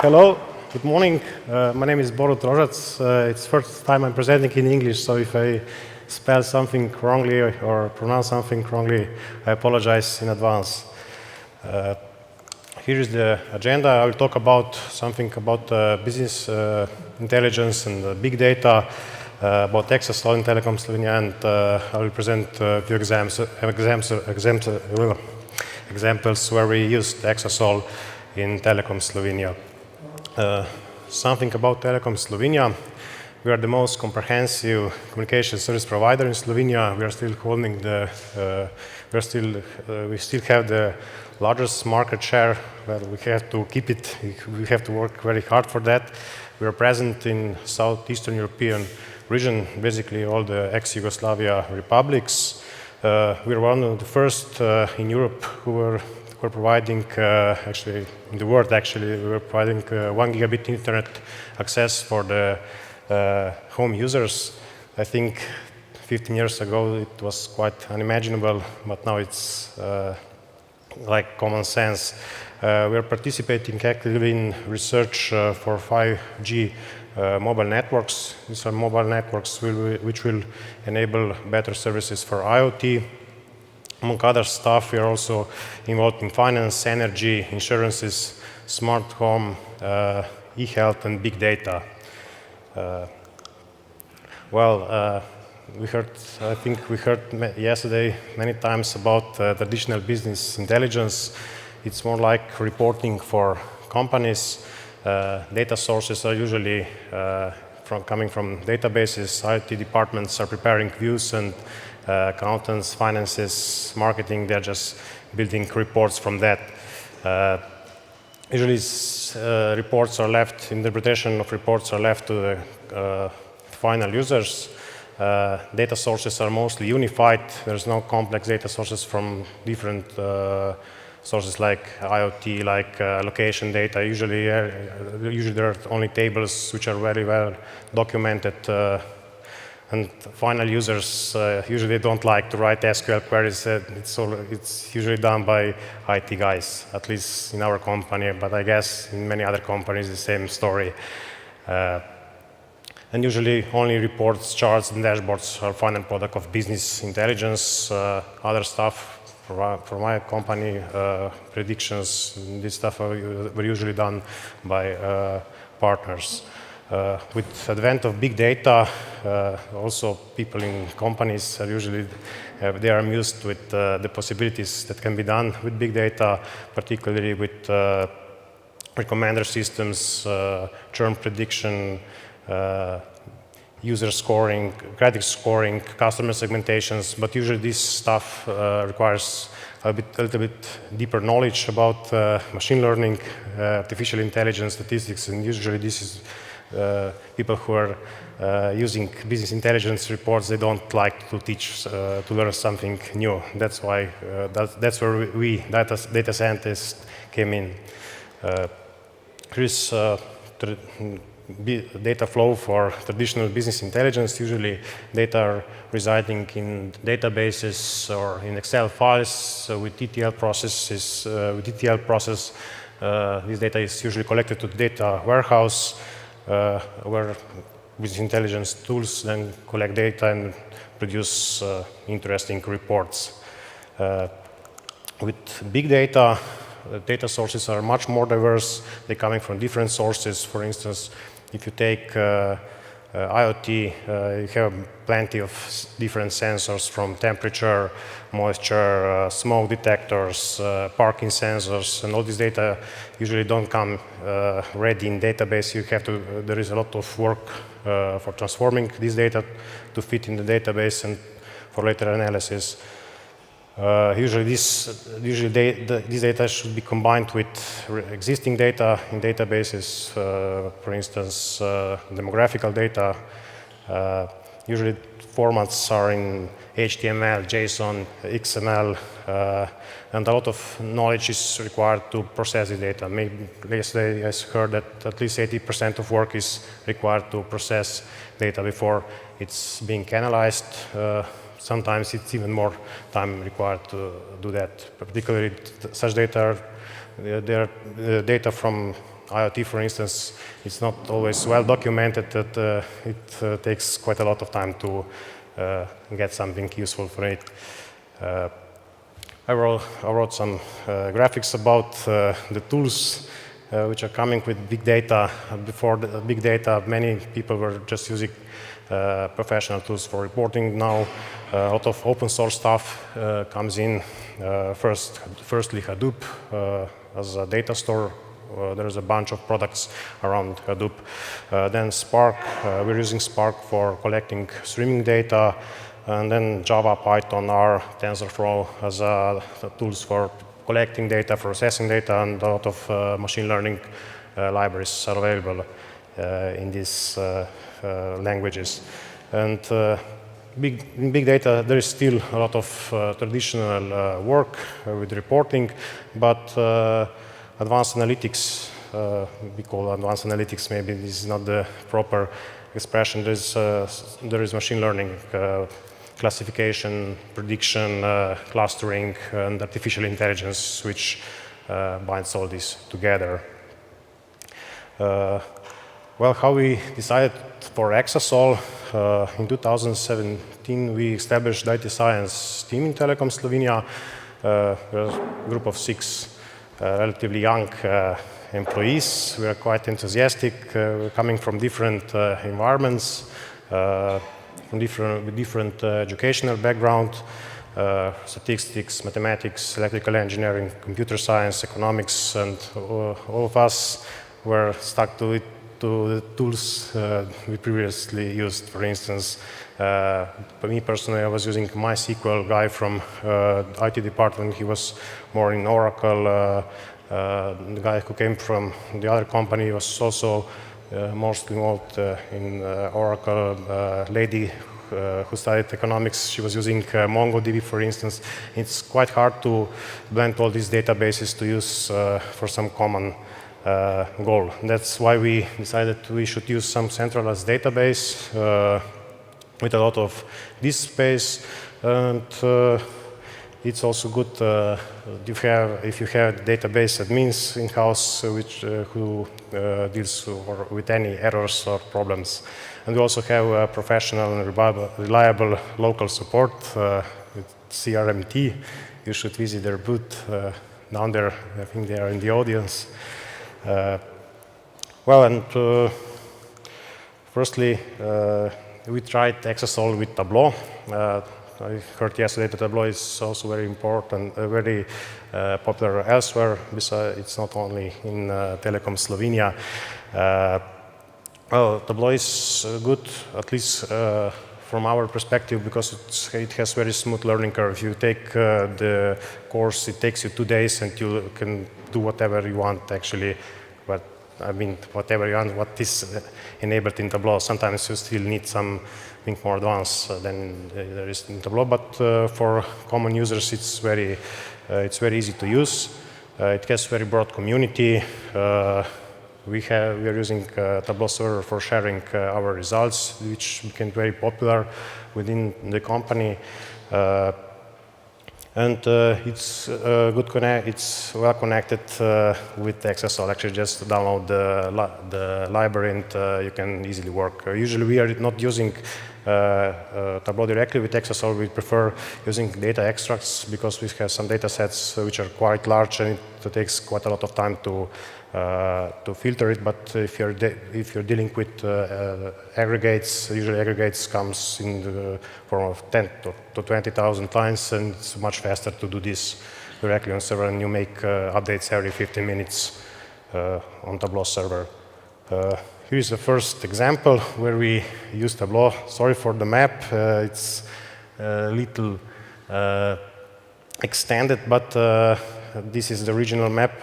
Hello, good morning. My name is Borut Rožac. It's the first time I'm presenting in English, so if I spell something wrongly or pronounce something wrongly, I apologize in advance. Here is the agenda. I will talk about something about business intelligence and big data, about Exasol in Telekom Slovenije, and I will present a few examples where we used Exasol in Telekom Slovenije. Something about Telekom Slovenije. We are the most comprehensive communication service provider in Slovenia. We are still holding the, we still have the largest market share, but we have to keep it. We have to work very hard for that. We are present in Southeastern European region, basically all the ex-Yugoslavia republics. We are one of the first in Europe who were providing, actually in the world actually, we were providing 1 gigabit internet access for the home users. I think 15 years ago it was quite unimaginable, but now it's like common sense. We are participating actively in research for 5G mobile networks. These are mobile networks which will enable better services for IoT. Among other stuff, we are also involved in finance, energy, insurances, smart home, e-health, and big data. I think we heard yesterday many times about traditional business intelligence. It's more like reporting for companies. Data sources are usually coming from databases. IT departments are preparing views, and accountants, finances, marketing, they're just building reports from that. Usually reports are left, interpretation of reports are left to the final users. Data sources are mostly unified. There's no complex data sources from different sources like IoT, like location data. Usually there are only tables which are very well documented. And final users usually don't like to write SQL queries. It's usually done by IT guys, at least in our company, but I guess in many other companies the same story. And usually only reports, charts, and dashboards are final product of business intelligence. Other stuff for my company, predictions, this stuff were usually done by partners. With advent of big data, also people in companies are usually they are amused with the possibilities that can be done with big data, particularly with recommender systems, churn prediction, user scoring, credit scoring, customer segmentations. But usually this stuff requires a little bit deeper knowledge about machine learning, artificial intelligence, statistics, and usually this is people who are using business intelligence reports, they don't like to teach, to learn something new. That's why, that's where we, data scientists, came in. Here's data flow for traditional business intelligence. Usually data are residing in databases or in Excel files with ETL processes. With ETL process, this data is usually collected to the data warehouse, where business intelligence tools then collect data and produce interesting reports. With big data, data sources are much more diverse. They're coming from different sources. For instance, if you take IoT, you have plenty of different sensors, from temperature, moisture, smoke detectors, parking sensors, and all this data usually don't come ready in database. There is a lot of work for transforming this data to fit in the database and for later analysis. Usually this data should be combined with existing data in databases, for instance, demographical data. Usually formats are in HTML, JSON, XML, and a lot of knowledge is required to process the data. Maybe yesterday I heard that at least 80% of work is required to process data before it's being analyzed. Sometimes it's even more time required to do that. Particularly such data, there are data from IoT, for instance, it's not always well documented that it takes quite a lot of time to get something useful for it. I wrote some graphics about the tools which are coming with big data. Before the big data, many people were just using professional tools for reporting. Now, a lot of open source stuff comes in. Firstly, Hadoop as a data store. There's a bunch of products around Hadoop. Then Spark. We're using Spark for collecting streaming data. And then Java, Python, R, TensorFlow as tools for collecting data, processing data, and a lot of machine learning libraries are available in these languages. And in big data, there is still a lot of traditional work with reporting, but advanced analytics, we call advanced analytics, maybe this is not the proper expression. There is machine learning, classification, prediction, clustering, and artificial intelligence, which binds all this together. Well, how we decided for Exasol, in 2017 we established data science team in Telekom Slovenia, a group of 6 relatively young employees. We are quite enthusiastic, we're coming from different environments, with different educational background, statistics, mathematics, electrical engineering, computer science, economics, and all of us were stuck to the tools we previously used. For instance, for me personally, I was using MySQL. Guy from IT department, he was more in Oracle. The guy who came from the other company was also mostly involved in Oracle. Lady who studied economics, she was using MongoDB, for instance. It's quite hard to blend all these databases to use for some common goal. That's why we decided we should use some centralized database with a lot of disk space. And it's also good if you have database admins in-house who deals with any errors or problems. And we also have professional and reliable local support with CRMT. You should visit their booth down there. I think they are in the audience. Well, and firstly, we tried Exasol with Tableau. I heard yesterday that Tableau is also very important, very popular elsewhere. Besides, it's not only in Telekom Slovenia. Well, Tableau is good, at least from our perspective, because it has very smooth learning curve. If you take the course, it takes you 2 days, and you can do whatever you want, actually. But I mean, whatever you want, what is enabled in Tableau. Sometimes you still need something more advanced than there is in Tableau. But for common users, it's very easy to use. It has very broad community. We are using Tableau server for sharing our results, which became very popular within the company. And it's it's well connected with Exasol. Actually, just download the library and you can easily work. Usually, we are not using Tableau directly with Exasol. We prefer using data extracts because we have some data sets which are quite large, and it takes quite a lot of time to filter it. But if you're dealing with aggregates, usually aggregates comes in the form of 10 to 20,000 lines, and it's much faster to do this directly on server, and you make updates every 15 minutes on Tableau server. Here's the first example where we use Tableau. Sorry for the map, it's a little extended, but this is the regional map.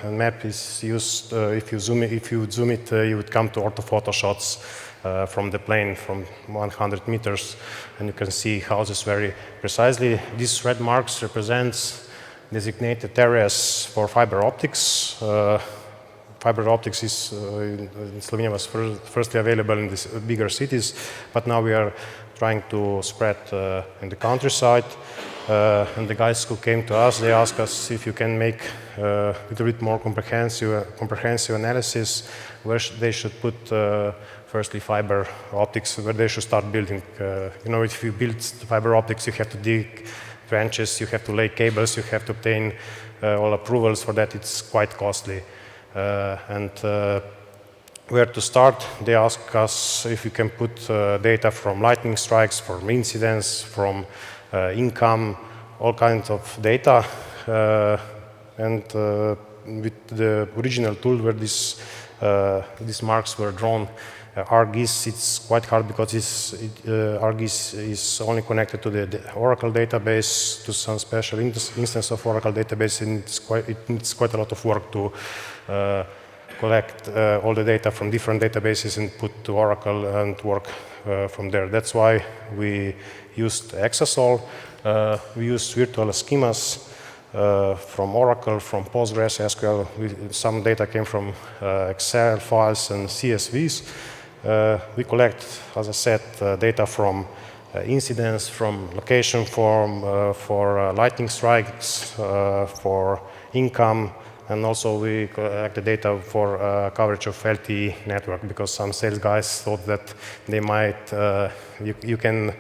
Map is used if you zoom it, you would come to orthophoto shots from the plane from 100 meters, and you can see houses very precisely. These red marks represents designated areas for fiber optics. Fiber optics is in Slovenia was firstly available in these bigger cities, but now we are trying to spread in the countryside. And the guys who came to us, they asked us if you can make a little bit more comprehensive analysis where they should put firstly fiber optics, where they should start building. You know, if you build fiber optics, you have to dig trenches, you have to lay cables, you have to obtain all approvals for that. It's quite costly. Where to start, they ask us if we can put data from lightning strikes, from incidents, from income, all kinds of data. With the original tool where these marks were drawn, ArcGIS, it's quite hard because ArcGIS is only connected to the Oracle database, to some special instance of Oracle database, and it needs quite a lot of work to collect all the data from different databases and put to Oracle and work from there. That's why we used Exasol. We used virtual schemas from Oracle, from Postgres, SQL. Some data came from Excel files and CSVs. We collect, as I said, data from incidents, from location for lightning strikes, for income, and also we collect the data for coverage of LTE network, because some sales guys thought that they might, you can,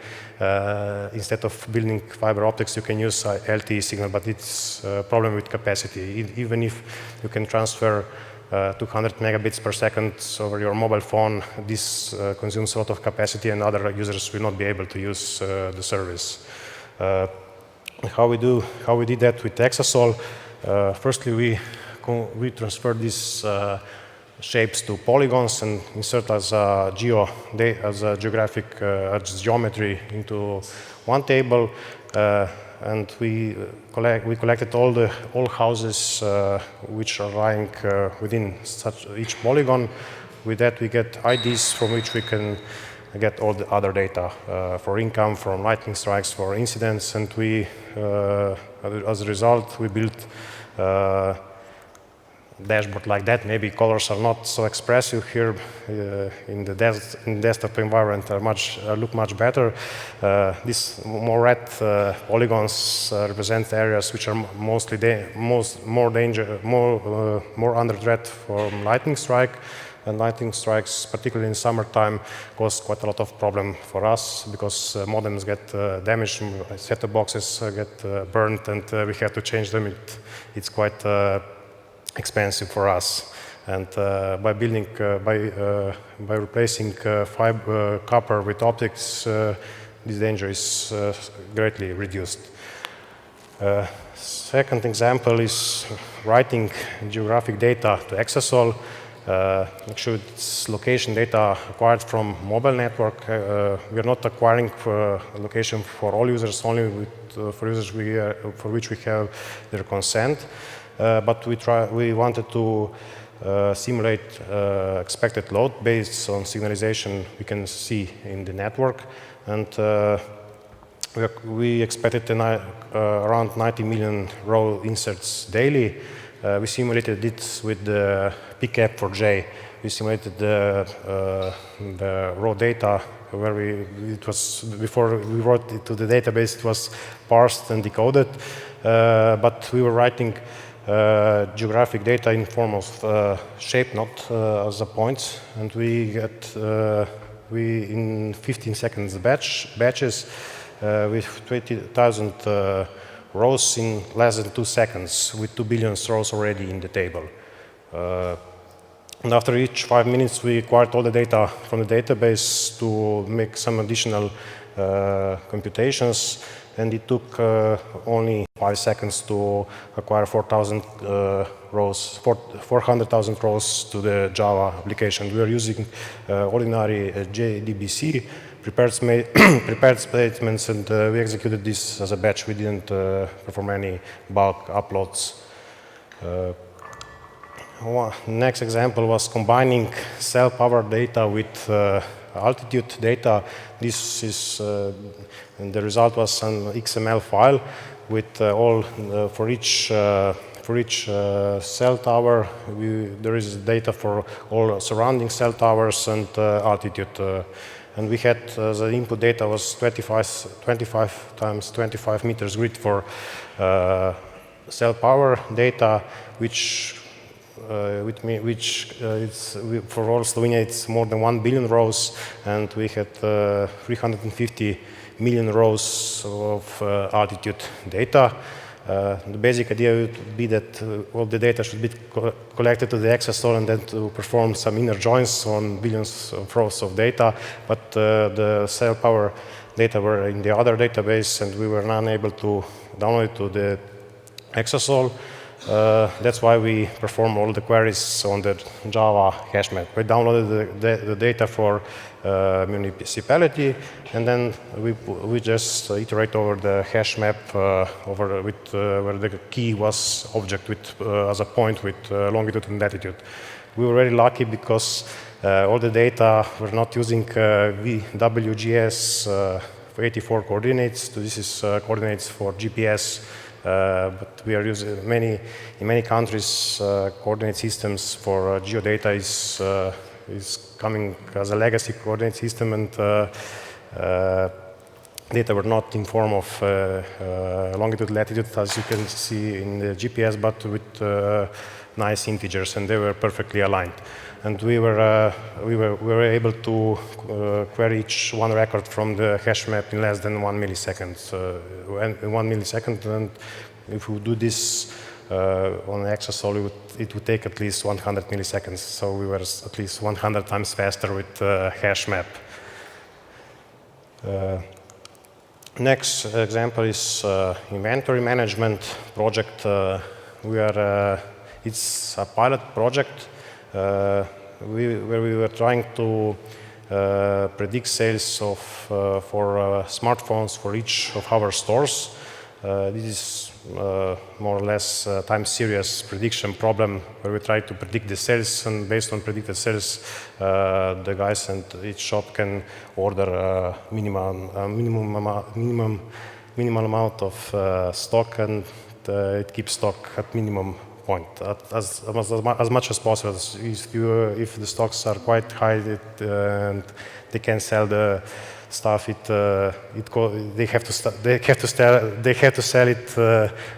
instead of building fiber optics, you can use LTE signal, but it's a problem with capacity. Even if you can transfer 200 megabits per second over your mobile phone, this consumes a lot of capacity and other users will not be able to use the service. How we did that with Exasol? Firstly, we transferred these shapes to polygons and insert as geometry into one table. And we collected all houses which are lying within each polygon. With that, we get IDs from which we can get all the other data for income, from lightning strikes, for incidents, and as a result, we built dashboard like that. Maybe colors are not so expressive here in the desktop environment, look much better. These more red polygons represent areas which are more under threat from lightning strike. And lightning strikes, particularly in summertime, cause quite a lot of problem for us because modems get damaged, set-top boxes get burned, and we have to change them. It's quite expensive for us. And by replacing copper with optics, this danger is greatly reduced. Second example is writing geographic data to Exasol. Actually, it's location data acquired from mobile network. We are not acquiring location for all users, only for users for which we have their consent. But we wanted to simulate expected load based on signalization we can see in the network. And we expected around 90 million row inserts daily. We simulated it with the PCAP4J. We simulated the raw data where before we wrote it to the database, it was parsed and decoded, but we were writing geographic data in form of shape, not as a points, and we in 15 seconds batches with 20,000 rows in less than 2 seconds, with 2 billion rows already in the table. And after each 5 minutes, we acquired all the data from the database to make some additional computations, and it took only 5 seconds to acquire 400,000 rows to the Java application. We are using ordinary JDBC, prepared statements, and we executed this as a batch. We didn't perform any bulk uploads. Next example was combining cell power data with altitude data. This is, and the result was an XML file with all for each cell tower. There is data for all surrounding cell towers and altitude. and we had the input data was 25 times 25 meters grid for cell power data, which for all Slovenia it's more than 1 billion rows, and we had 350 million rows of altitude data. The basic idea would be that all the data should be collected to the Exasol and then to perform some inner joins on billions of rows of data, but the cell power data were in the other database and we were not able to download it to the Exasol. That's why we perform all the queries on the Java hash map. We downloaded the data for municipality, and then we just iterate over the hash map where the key was object with as a point with longitude and latitude. We were very lucky because all the data were not using WGS 84 coordinates. This is coordinates for GPS. But we are using in many countries coordinate systems for geodata is coming as a legacy coordinate system, and data were not in form of longitude, latitude, as you can see in the GPS, but with nice integers, and they were perfectly aligned. And we were able to query each one record from the hash map in less than 1 millisecond. In 1 millisecond, and if we do this on Exasol, it would take at least 100 milliseconds. So we were at least 100 times faster with hash map. Next example is inventory management project. It's a pilot project where we were trying to predict sales for smartphones for each of our stores. This is more or less a time series prediction problem where we try to predict the sales, and based on predicted sales, the guys and each shop can order a minimal amount of stock, and it keeps stock at minimum point as much as possible. If the stocks are quite high and they can sell the stuff, they have to sell it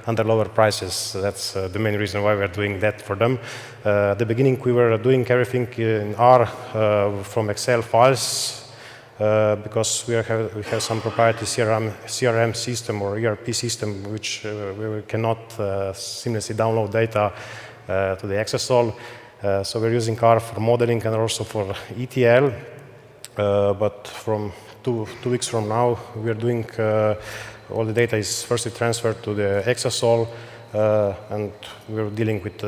under lower prices. That's the main reason why we are doing that for them. At the beginning, we were doing everything in R from Excel files. Because we have some proprietary CRM system or ERP system which we cannot seamlessly download data to the Exasol. So we're using R for modeling and also for ETL. But from two weeks from now, we're doing all the data is firstly transferred to the Exasol, and we're dealing with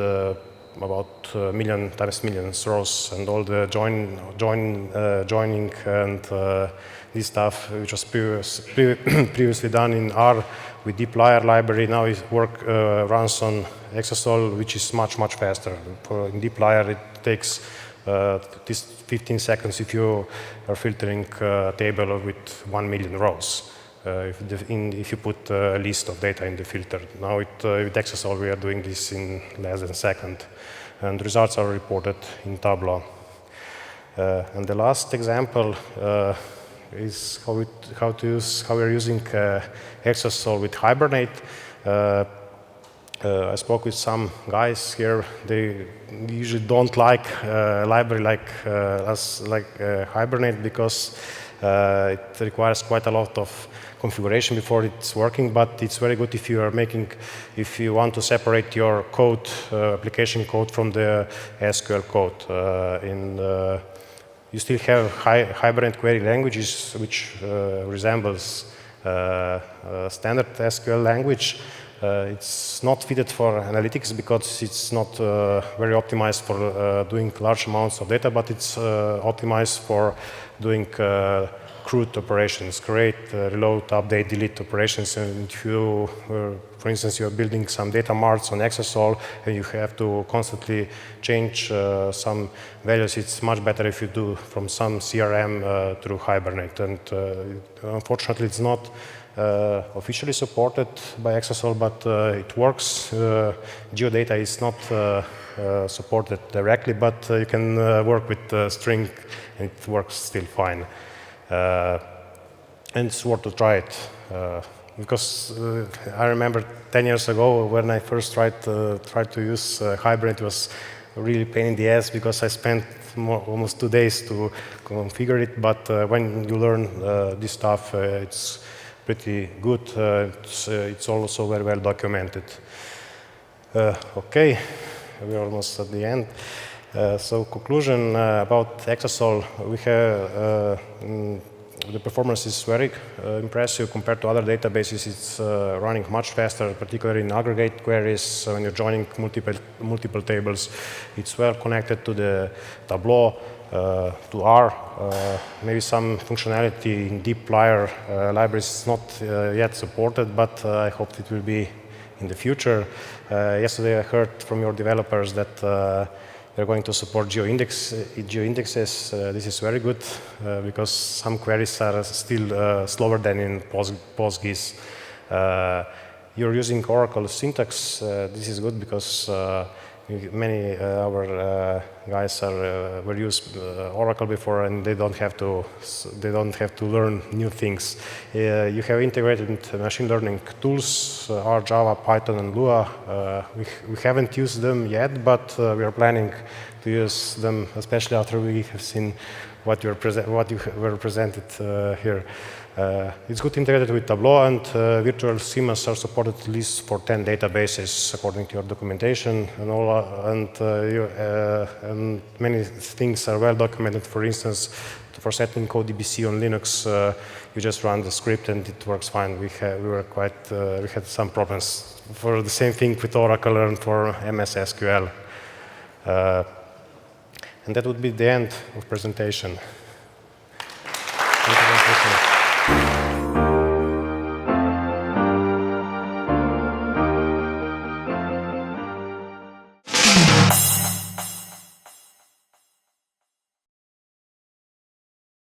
about million times millions rows, and all the joining and this stuff which was previously done in R with dplyr library. Now it runs on Exasol, which is much faster. In dplyr it takes this 15 seconds if you are filtering a table with 1 million rows. If you put a list of data in the filter. Now with Exasol we are doing this in less than a second, and results are reported in Tableau. And the last example is how we are using Exasol with Hibernate. I spoke with some guys here. They usually don't like a library like Hibernate because it requires quite a lot of configuration before it's working, but it's very good if you want to separate your code, application code from the SQL code. You still have Hibernate query languages which resembles standard SQL language. It's not fitted for analytics because it's not very optimized for doing large amounts of data, but it's optimized for doing CRUD operations, create, reload, update, delete operations. And if you, for instance, you're building some data marts on Exasol and you have to constantly change some values, it's much better if you do from some CRM through Hibernate. And unfortunately, it's not officially supported by Exasol, but it works. Geodata is not supported directly, but you can work with string and it works still fine. And it's worth to try it. Because I remember 10 years ago when I first tried to use Hybrid, it was really pain in the ass because I spent almost 2 days to configure it. But when you learn this stuff, it's pretty good. It's also very well documented. Okay, we're almost at the end. So conclusion about Exasol, we have the performance is very impressive compared to other databases. It's running much faster, particularly in aggregate queries. When you're joining multiple tables, it's well connected to the Tableau, to R. Maybe some functionality in deep libraries is not yet supported, but I hope it will be in the future. Yesterday I heard from your developers that they're going to support geoindexes. This is very good because some queries are still slower than in POCs. You're using Oracle syntax. This is good because many our guys were used Oracle before, and they don't have to learn new things. You have integrated machine learning tools, R, Java, Python, and Lua. We haven't used them yet, but we are planning to use them, especially after we have seen what you were presented here. It's good integrated with Tableau, and virtual schemas are supported at least for 10 databases according to your documentation, and many things are well documented. For instance, for setting CodeDBC on Linux, you just run the script and it works fine. We had some problems for the same thing with Oracle and for MS SQL. And that would be the end of presentation.